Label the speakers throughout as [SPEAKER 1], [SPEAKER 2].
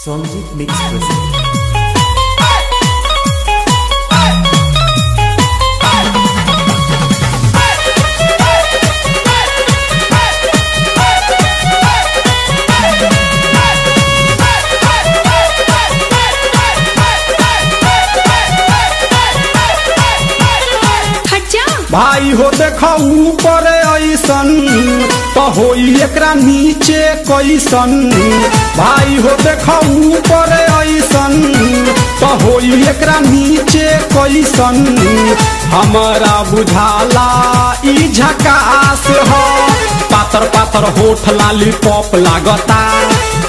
[SPEAKER 1] Songjit Mix present.
[SPEAKER 2] भाई हो देखो ऊपर ऐसन तो होई एकरा नीचे कैसन। भाई हो देखो ऊपर ऐसन तो होई एकरा नीचे कैसन। हमारा बुझाला ई झकास हो। पातर पातर होठ लाली पॉप लागता,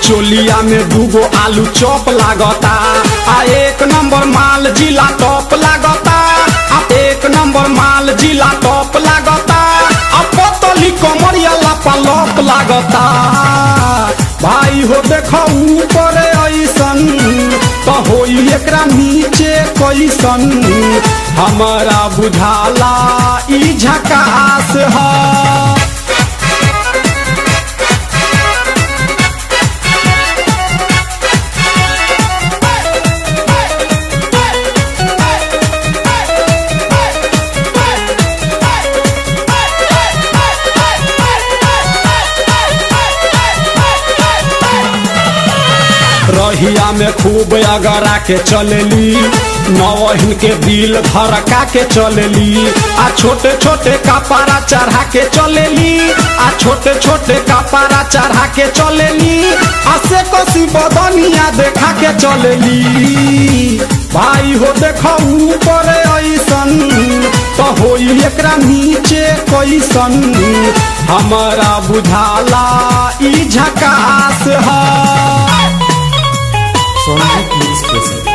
[SPEAKER 2] चोलिया में दूगो आलू चॉप लागता। आ एक नंबर माल जिला टॉप लागता, एक नंबर माल जिला टॉप लागता। पतली कमरिया लापालॉप लागता। भाई हो देखो ऊपर ऐसन तो होई एकरा नीचे कैसन। हमारा बुझाला ई झकास है। रहिया में खूब अगरा के चलेली, नवहिन के दिल धड़का के चलेली। आ छोटे छोटे कपड़ा चढ़ा के चलेली, आ छोटे छोटे कपड़ा चढ़ा के चलेली। आ से कसी बदनिया देखा के चलेली। भाई हो देखो ऊपर ऐसन तो होई एकरा नीचे कैसन। हमारा बुझाला ई झकास है।
[SPEAKER 1] Songjit Mix present.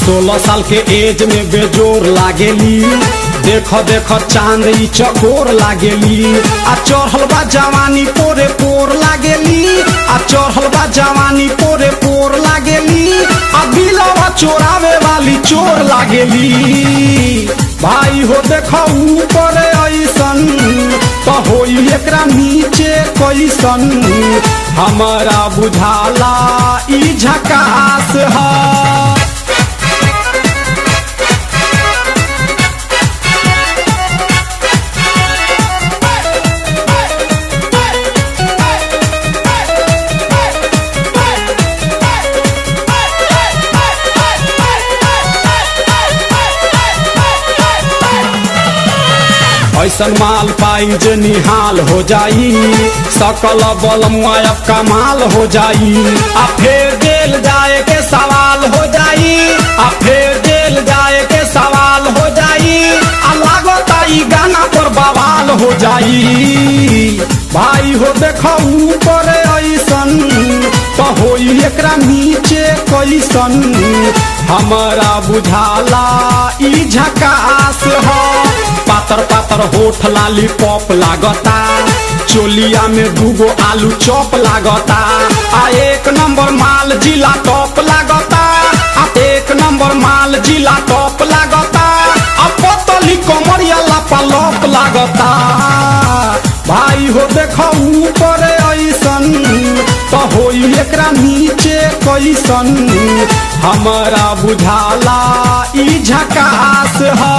[SPEAKER 2] सोलह साल के एज में बेजोर लागेली। देखो देखो चांद ई चकोर लागेली। आ चढ़ल बा जवानी पोरे पोर लागेली। आ चढ़ल बा जवानी पोरे पोर लागेली। आ दिलवा चोरावे वाली चोर लागेली। भाई हो देखो ऊपर ऐसन तो होई एकरा नीचे कैसन। हमारा बुझाला ई झकास है। ऐसन माल पाई जे निहाल हो जाई, सकल बल मुआयब कमाल हो जाई। आ फेर जेल जाए के सवाल हो जाई, आ फेर जेल जाए के सवाल हो जाई। आ लागता ई गाना पर बवाल हो जाई। भाई हो देखो ऊपर ऐसन तो होई एकरा नीचे कैसन। हमारा बुझाला ई झकास है। पातर पातर होठ लाली पॉप लागता, चोलिया में दूगो आलू चॉप लागता। आ एक नंबर माल जिला टॉप लागता, आ एक नंबर माल जिला टॉप लागता। आ पतली कमरिया लापालॉप लागता। भाई हो देखो ऊपर ऐसन तो होई एकरा नीचे कैसन। हमारा बुझाला ई झकास है।